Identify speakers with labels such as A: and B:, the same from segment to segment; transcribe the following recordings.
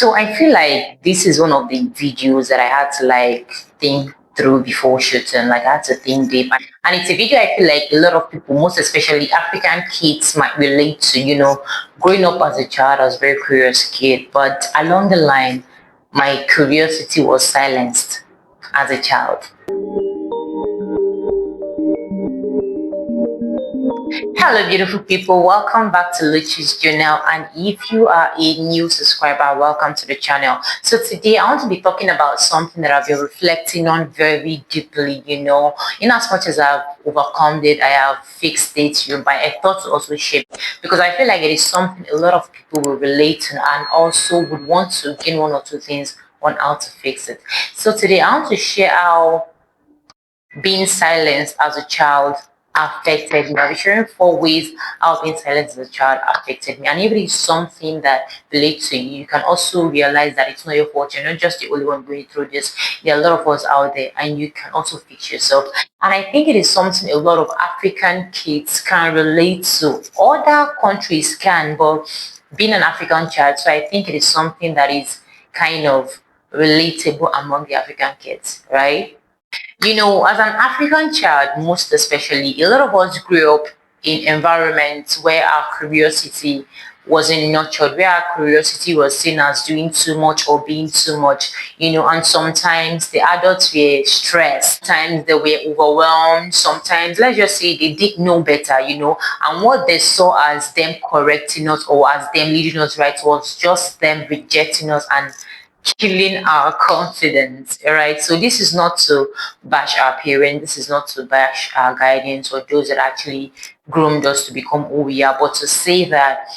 A: So I feel like this is one of the videos that I had to think through before shooting. Like I had to think deep. And it's a video I feel like a lot of people, most especially African kids, might relate to. Growing up as a child, I was a very curious kid, but along the line, my curiosity was silenced as a child. Hello, beautiful people. Welcome back to Luchi's Journal. And if you are a new subscriber, welcome to the channel. So today I want to be talking about something that I've been reflecting on very deeply, in as much as I've overcome it, I have fixed it, but I thought to also share because I feel like it is something a lot of people will relate to and also would want to gain one or two things on how to fix it. So today I want to share how being silenced as a child affected me. I'll be sharing 4 ways how being silenced as a child affected me. And if it is something that relates to you, you can also realize that it's not your fault. You're not just the only one going through this. There are a lot of us out there, and you can also fix yourself. And I think it is something a lot of African kids can relate to. Other countries can, but being an African child, so I think it is something that is kind of relatable among the African kids, right? As an African child, most especially, a lot of us grew up in environments where our curiosity wasn't nurtured, where our curiosity was seen as doing too much or being too much, and sometimes the adults were stressed, sometimes they were overwhelmed, sometimes, let's just say, they did know better, and what they saw as them correcting us or as them leading us right was just them rejecting us and killing our confidence, right? So this is not to bash our parents, this is not to bash our guidance or those that actually groomed us to become who we are, but to say that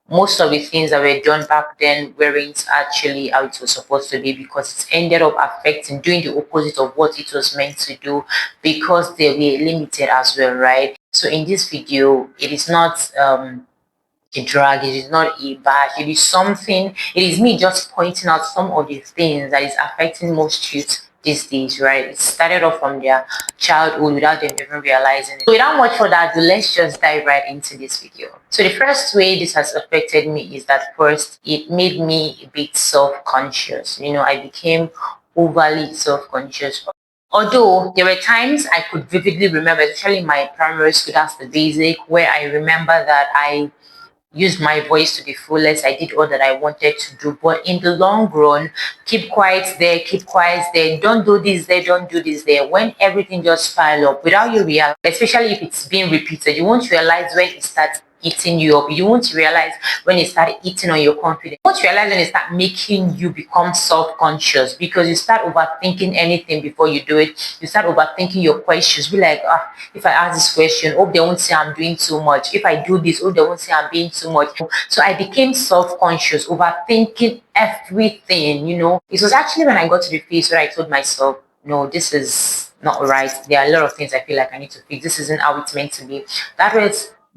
A: most of the things that were done back then weren't actually how it was supposed to be, because it ended up affecting, doing the opposite of what it was meant to do, because they were limited as well, right? So in this video, it is not a drag, it is not a bash, it is something, it is me just pointing out some of the things that is affecting most youth these days, right? It started off from their childhood without them even realizing it. So without much further ado, let's just dive right into this video. So the first way this has affected me is that first, it made me a bit self-conscious. I became overly self-conscious. Although there were times I could vividly remember, especially my primary school, that's the basic, where I remember that I used my voice to the fullest. I did all that I wanted to do. But in the long run, keep quiet there, keep quiet there, don't do this there, don't do this there. When everything just pile up without you realize, especially if it's being repeated, you won't realize when it starts eating you up. You won't realize when it started eating on your confidence. You won't realize when it start making you become self-conscious, because you start overthinking anything before you do it. You start overthinking your questions. Be like, if I ask this question, hope they won't say I'm doing too much. If I do this, hope they won't say I'm being too much. So I became self-conscious, overthinking everything, It was actually when I got to the phase where I told myself, no, this is not right. There are a lot of things I feel like I need to fix. This isn't how it's meant to be.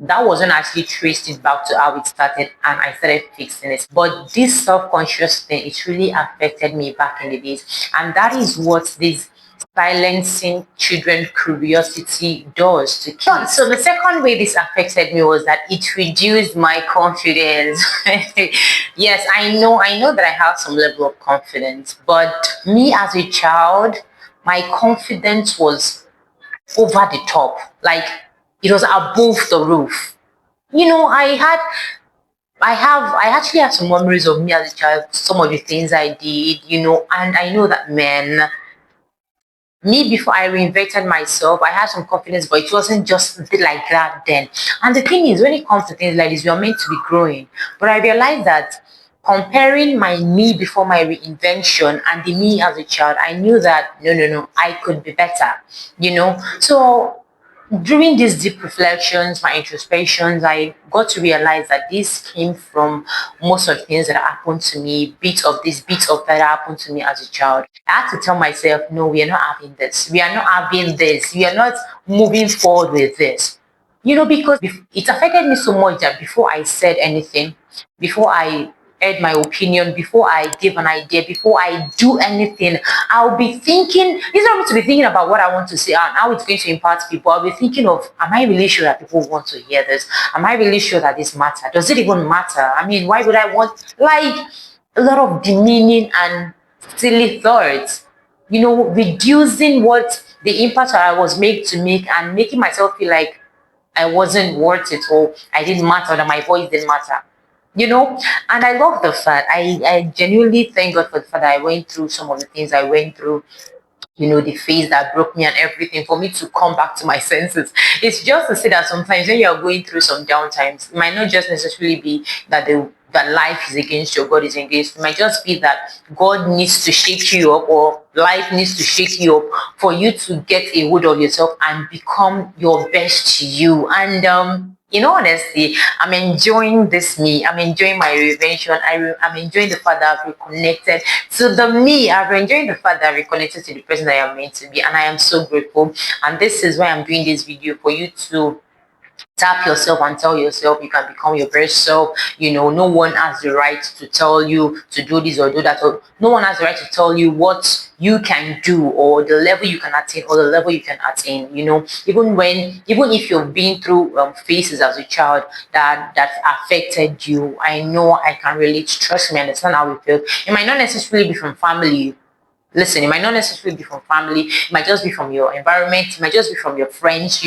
A: That wasn't actually traced it back to how it started, and I started fixing it. But this self-conscious thing, it really affected me back in the days. And that is what this silencing children curiosity does to kids. So the second way this affected me was that it reduced my confidence. Yes, I know that I have some level of confidence, but me as a child, my confidence was over the top. Like, it was above the roof. I actually have some memories of me as a child, some of the things I did, and I know that, man, me, before I reinvented myself, I had some confidence, but it wasn't just like that then. And the thing is, when it comes to things like this, we are meant to be growing. But I realized that comparing my me before my reinvention and the me as a child, I knew that no, I could be better, So during these deep reflections, my introspections, I got to realize that this came from most of the things that happened to me, bits of this, bits of that happened to me as a child. I had to tell myself, no, we are not having this. We are not having this. We are not moving forward with this. Because it affected me so much that before I said anything, before I aired my opinion, before I give an idea, before I do anything, I'll be thinking, instead of me to be thinking about what I want to say and how it's going to impact people, I'll be thinking of, am I really sure that people want to hear this? Am I really sure that this matters? Does it even matter? I mean, why would I want, a lot of demeaning and silly thoughts, reducing what the impact I was made to make and making myself feel like I wasn't worth it or I didn't matter, that my voice didn't matter. And I love the fact, I genuinely thank God for the fact that I went through some of the things I went through, the phase that broke me and everything, for me to come back to my senses. It's just to say that sometimes when you're going through some downtimes, it might not just necessarily be that life is against you, God is against. It might just be that God needs to shake you up, or life needs to shake you up for you to get a hold of yourself and become your best you. And honestly, I'm enjoying this me. I'm enjoying my reinvention. I'm enjoying the fact that I've reconnected to the me. I'm enjoying the fact that I've reconnected to the person that I am meant to be. And I am so grateful. And this is why I'm doing this video, for you to tap yourself and tell yourself you can become your best self. No one has the right to tell you to do this or do that, or no one has the right to tell you what you can do, or the level you can attain, or the level you can attain. Even if you've been through phases as a child that affected you, I know I can relate. Trust me, I understand how it feels. It might not necessarily be from family. Listen, it might not necessarily be from family, it might just be from your environment, it might just be from your friends.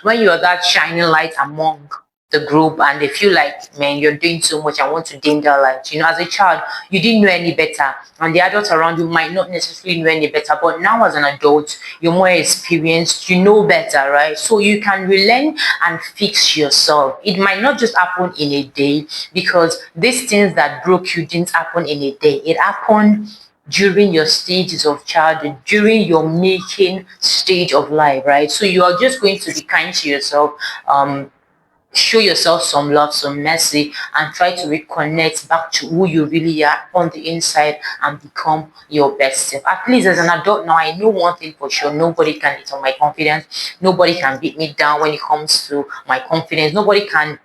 A: When you're that shining light among the group and they feel like, man, you're doing so much, I want to dim that light. As a child, you didn't know any better, and the adults around you might not necessarily know any better, but now as an adult, you're more experienced, you know better, right? So you can relearn and fix yourself. It might not just happen in a day, because these things that broke you didn't happen in a day. It happened during your stages of childhood, during your making stage of life, right? So you are just going to be kind to yourself, show yourself some love, some mercy, and try to reconnect back to who you really are on the inside and become your best self. At least as an adult now, I know one thing for sure: nobody can hit on my confidence, nobody can beat me down when it comes to my confidence, nobody can.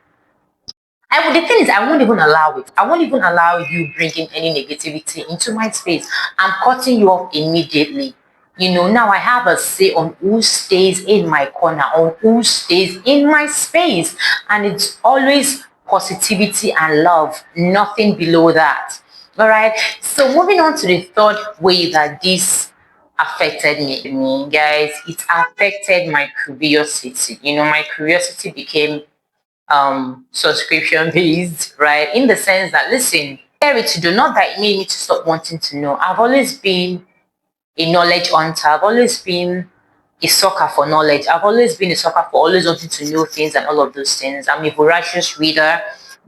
A: The thing is, I won't even allow it. I won't even allow you bringing any negativity into my space. I'm cutting you off immediately. Now I have a say on who stays in my corner, on who stays in my space. And it's always positivity and love, nothing below that. All right. So moving on to the third way that this affected me, guys, it affected my curiosity. My curiosity became subscription based, right? In the sense that, listen, scary to do, not that it made me to stop wanting to know. I've always been a knowledge hunter. I've always been a sucker for knowledge. I've always been a sucker for always wanting to know things and all of those things. I'm a voracious reader,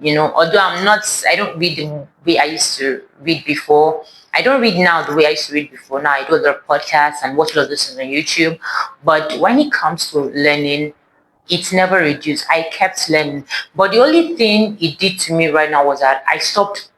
A: although I don't read the way I used to read before. I don't read now the way I used to read before. Now I do a lot of podcasts and watch a lot of this on YouTube. But when it comes to learning, it's never reduced. I kept learning. But the only thing it did to me right now was that I stopped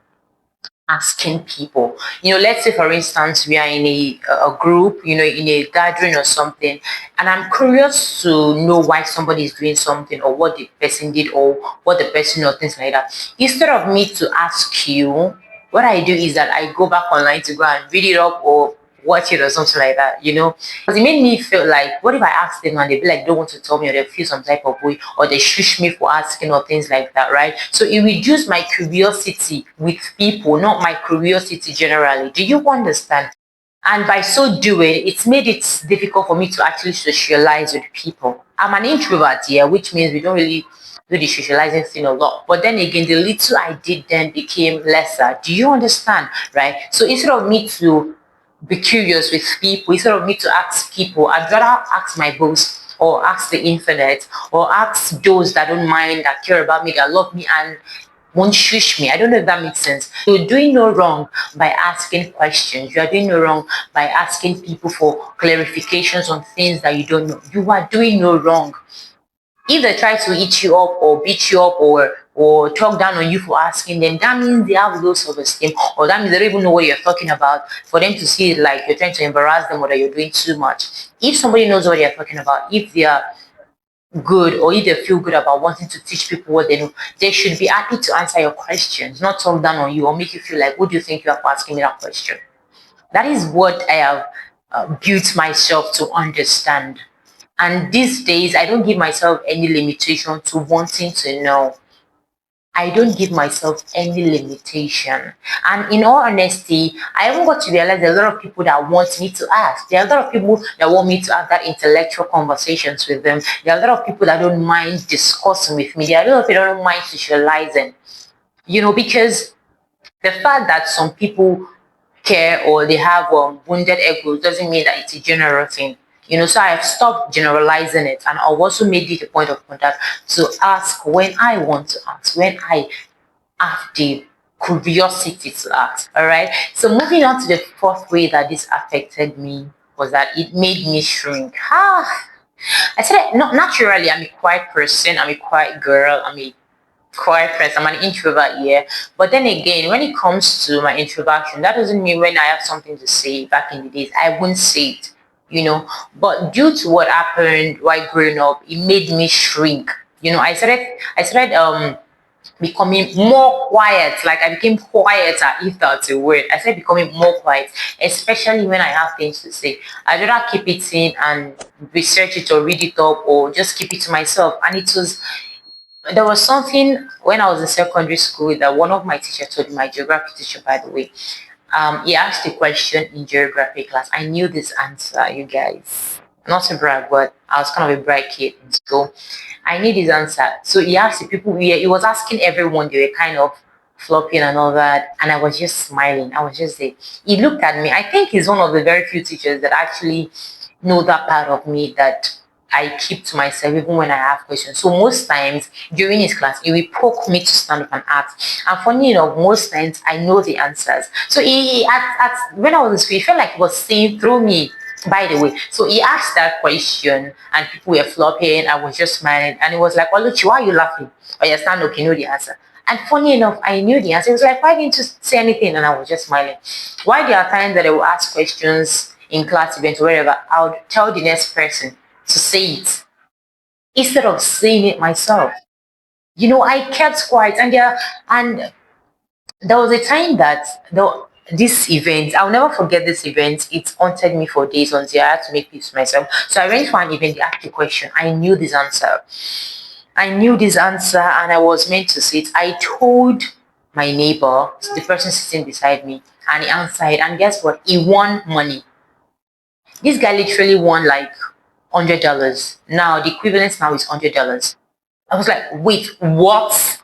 A: asking people. Let's say for instance we are in a group, in a gathering or something, and I'm curious to know why somebody is doing something, or what the person did, or what the person, or things like that. Instead of me to ask you, what I do is that I go back online to go and read it up, or watch it or something like that, because it made me feel like, what if I ask them and they be like, don't want to tell me, or they feel some type of way, or they shush me for asking, or things like that, right? So it reduced my curiosity with people, not my curiosity generally. Do you understand? And by so doing, it's made it difficult for me to actually socialize with people. I'm an introvert here, which means we don't really do the socializing thing a lot. But then again, the little I did then became lesser. Do you understand? Right? So instead of me to be curious with people, instead of me to ask people, I'd rather ask my boss, or ask the internet, or ask those that don't mind, that care about me, that love me, and won't shush me. I don't know if that makes sense. You're doing no wrong by asking questions. You are doing no wrong by asking people for clarifications on things that you don't know. You are doing no wrong. If they try to eat you up, or beat you up, or talk down on you for asking them, that means they have low self-esteem, or that means they don't even know what you're talking about, for them to see it like you're trying to embarrass them, or that you're doing too much. If somebody knows what they're talking about, if they are good, or if they feel good about wanting to teach people what they know, they should be happy to answer your questions, not talk down on you or make you feel like, what do you think you are for asking me that question? That is what I have built myself to understand. And these days, I don't give myself any limitation to wanting to know. I don't give myself any limitation. And in all honesty, I even got to realize there are a lot of people that want me to ask. There are a lot of people that want me to have that intellectual conversations with them. There are a lot of people that don't mind discussing with me. There are a lot of people that don't mind socializing. Because the fact that some people care or they have wounded egos doesn't mean that it's a general thing. So I've stopped generalizing it, and I've also made it a point of contact to ask when I want to ask, when I have the curiosity to ask. All right. So moving on to the fourth way that this affected me was that it made me shrink. I said not naturally. I'm a quiet person. I'm a quiet girl. I'm a quiet person. I'm an introvert, yeah. But then again, when it comes to my introversion, that doesn't mean when I have something to say back in the days, I wouldn't say it, But due to what happened while growing up, it made me shrink. I started becoming more quiet. Like I became quieter, if that's a word. I started becoming more quiet, especially when I have things to say. I'd rather keep it in and research it or read it up or just keep it to myself. And there was something when I was in secondary school that one of my teachers told me, my geography teacher, by the way. He asked a question in geography class. I knew this answer, you guys. Not to brag, but I was kind of a bright kid in school. I knew this answer. So he asked the people, he was asking everyone, they were kind of flopping and all that. And I was just smiling. I was just there. He looked at me. I think he's one of the very few teachers that actually know that part of me that I keep to myself even when I have questions. So most times during his class, he will poke me to stand up and ask. And funny enough, most times I know the answers. So when I was in school, he felt like he was seeing through me. By the way, so he asked that question, and people were flopping. I was just smiling, and he was like, "Oluchi, why are you laughing? Oh, yeah, stand up, you know the answer." And funny enough, I knew the answer. It was like, "Why didn't you say anything?" And I was just smiling. Why there are times that I will ask questions in class events or wherever, I would tell the next person to say it instead of saying it myself. I kept quiet, and there was a time that this event, I'll never forget this event. It haunted me for days until I had to make peace with myself. So I went for an event, they asked a question. I knew this answer. And I was meant to say it. I told my neighbor, the person sitting beside me, and he answered. And guess what? He won money. This guy literally won like $100. Now the equivalent now is $100. I was like, wait, what?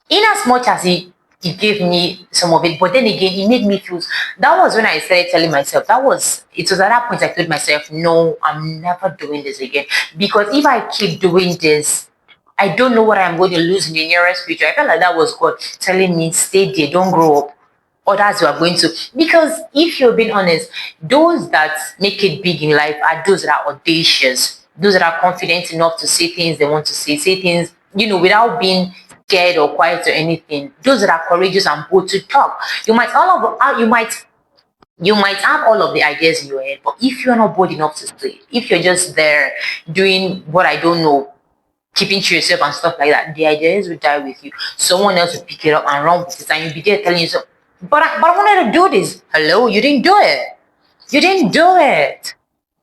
A: In as much as he gave me some of it, but then again, he made me feel. That was when I started telling myself. It was at that point I told myself, no, I'm never doing this again. Because if I keep doing this, I don't know what I'm going to lose in the nearest future. I felt like that was God telling me, stay there, don't grow up. Others you are going to. Because if you're being honest, those that make it big in life are those that are audacious, those that are confident enough to say things they want to say things, without being scared or quiet or anything. Those that are courageous and bold to talk. You might have all of the ideas in your head, but if you're not bold enough to say, if you're just there doing what I don't know, keeping to yourself and stuff like that, the ideas will die with you. Someone else will pick it up and run with it, and you'll be there telling yourself, but I wanted to do this. Hello, you didn't do it. You didn't do it.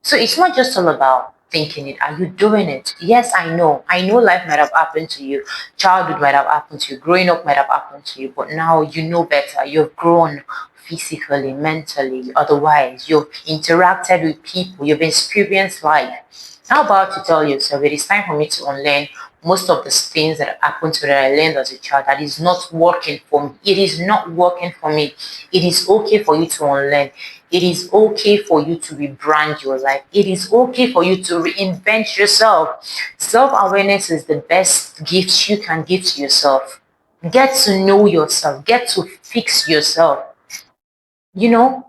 A: So it's not just all about thinking it. Are you doing it? Yes, I know. I know life might have happened to you. Childhood might have happened to you. Growing up might have happened to you. But now you know better. You've grown physically, mentally, otherwise. You've interacted with people. You've experienced life. How about to tell yourself it is time for me to unlearn most of the things that happened to me that I learned as a child that is not working for me. It is not working for me. It is okay for you to unlearn. It is okay for you to rebrand your life. It is okay for you to reinvent yourself. Self-awareness is the best gift you can give to yourself. Get to know yourself. Get to fix yourself. You know,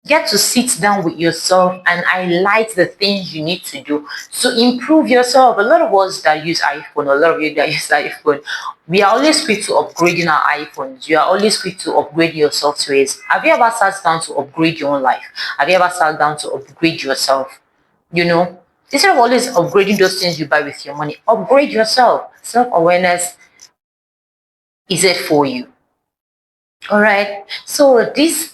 A: get to sit down with yourself and highlight the things you need to do to improve yourself. A lot of us that use iPhone, a lot of you that use iPhone, we are always quick to upgrading our iPhones. You are always quick to upgrade your softwares. Have you ever sat down to upgrade your own life? Have you ever sat down to upgrade yourself? You know, instead of always upgrading those things you buy with your money, upgrade yourself. Self-awareness is it for you. All right. So these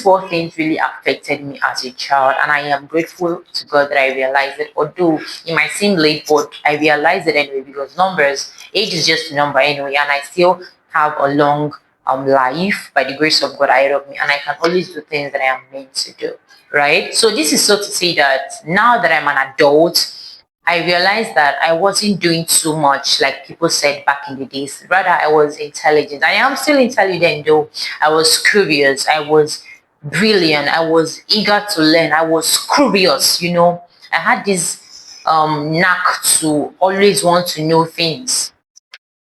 A: four things really affected me as a child, and I am grateful to God that I realized it. Although it might seem late, but I realized it anyway because age is just a number anyway, and I still have a long life by the grace of God ahead of me, and I can always do things that I am meant to do. Right. So this is so to say that now that I'm an adult, I realized that I wasn't doing too much like people said back in the days. Rather, I was intelligent. I am still intelligent though. I was curious. I was brilliant. I was eager to learn. I was curious. I had this knack to always want to know things.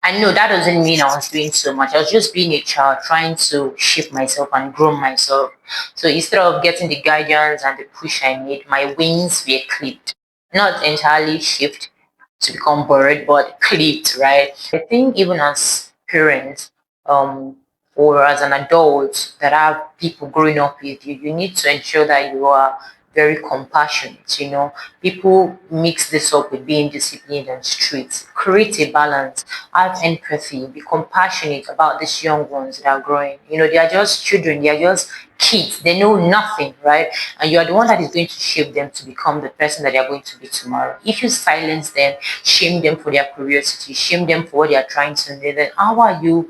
A: I know that doesn't mean I was doing so much. I was just being a child trying to shape myself and grow myself. So instead of getting the guidance and the push I need, my wings were clipped. Not entirely shaped to become bird, but clipped, right? I think even as parents, um, or as an adult that have people growing up with you, you need to ensure that you are very compassionate. People mix this up with being disciplined and strict. Create a balance, have empathy, be compassionate about these young ones that are growing. They are just children, they are just kids, they know nothing, right? And you are the one that is going to shape them to become the person that they are going to be tomorrow. If you silence them, shame them for their curiosity, shame them for what they are trying to do, then how are you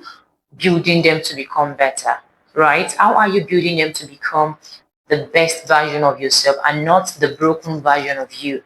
A: building them to become better, right? How are you building them to become the best version of yourself and not the broken version of you?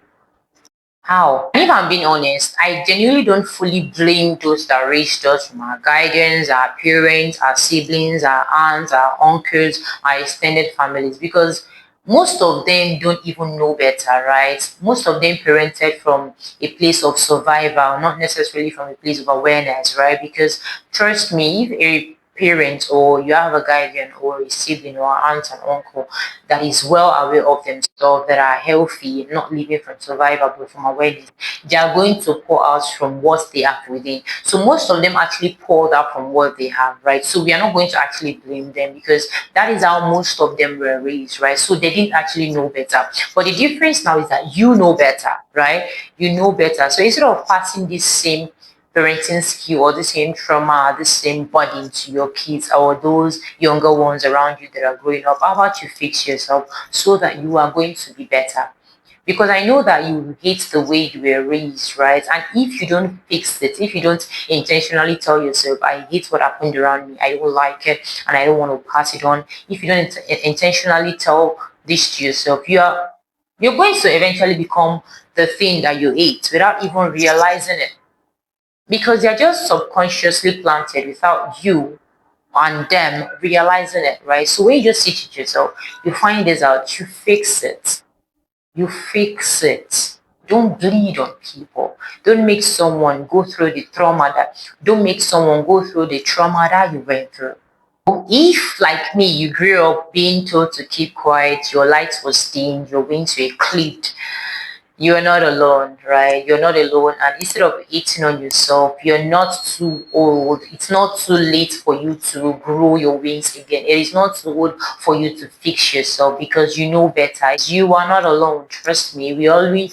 A: How? And if I'm being honest, I genuinely don't fully blame those that raised us from our guidance, our parents, our siblings, our aunts, our uncles, our extended families, because most of them don't even know better, right? Most of them parented from a place of survival, not necessarily from a place of awareness, right? Because trust me, if a parent or you have a guardian or a sibling or aunt and uncle that is well aware of themselves, that are healthy, not living from survival but from awareness, they are going to pour out from what they have within. So most of them actually poured out from what they have, right? So we are not going to actually blame them because that is how most of them were raised, right? So they didn't actually know better. But the difference now is that you know better, right? You know better. So instead of passing this same parenting skill or the same trauma, the same burden to your kids or those younger ones around you that are growing up, how about you fix yourself so that you are going to be better? Because I know that you hate the way you were raised, right? And if you don't fix it, if you don't intentionally tell yourself, I hate what happened around me, I don't like it, and I don't want to pass it on, if you don't intentionally tell this to yourself, you're going to eventually become the thing that you hate without even realizing it because they're just subconsciously planted without you and them realizing it, right? So when you just sit with yourself, you find this out, you fix it. You fix it. Don't bleed on people. Don't make someone go through the trauma don't make someone go through the trauma that you went through. If, like me, you grew up being told to keep quiet, your lights were dimmed, your wings were clipped, you're not alone, right? You're not alone. And instead of eating on yourself, you're not too old. It's not too late for you to grow your wings again. It is not too old for you to fix yourself because you know better. You are not alone. Trust me. We only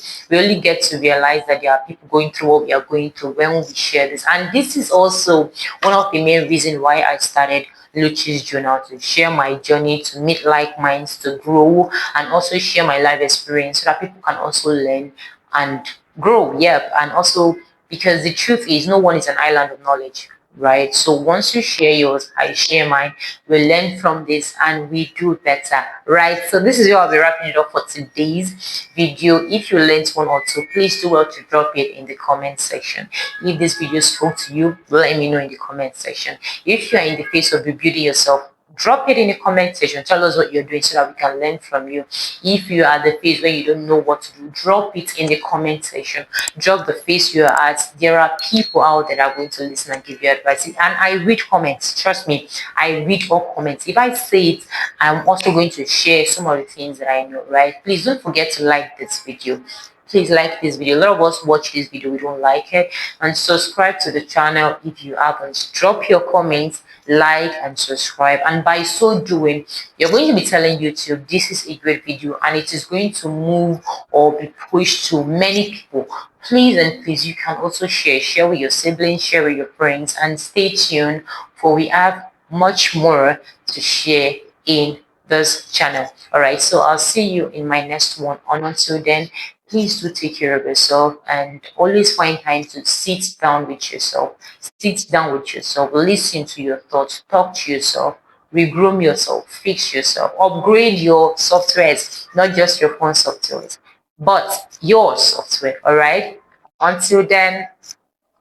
A: get to realize that there are people going through what we are going through when we share this. And this is also one of the main reasons why I started Luchi's Journal, to share my journey, to meet like minds, to grow, and also share my life experience so that people can also learn and grow. Yep. And also because the truth is no one is an island of knowledge, right? So once you share yours, I share mine, we learn from this and we do better, right? So this is where I'll be wrapping it up for today's video. If you learned one or two, please do well to drop it in the comment section. If this video spoke to you, let me know in the comment section. If you are in the phase of rebuilding yourself, drop it in the comment section. Tell us what you're doing so that we can learn from you. If you are at the phase where you don't know what to do, drop it in the comment section. Drop the phase you are at. There are people out there that are going to listen and give you advice. And I read comments. Trust me, I read all comments. If I say it, I'm also going to share some of the things that I know, right? Please don't forget to like this video. Please like this video. A lot of us watch this video, we don't like it. And subscribe to the channel if you haven't. Drop your comments, like and subscribe. And by so doing, you're going to be telling YouTube this is a great video and it is going to move or be pushed to many people. Please and please, you can also share with your siblings, share with your friends, and stay tuned for we have much more to share in this channel. All right, so I'll see you in my next one. And until then, please do take care of yourself and always find time to sit down with yourself. Sit down with yourself, listen to your thoughts, talk to yourself, regroom yourself, fix yourself, upgrade your softwares, not just your phone softwares, but your software. All right. Until then,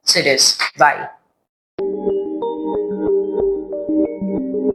A: to this. Bye.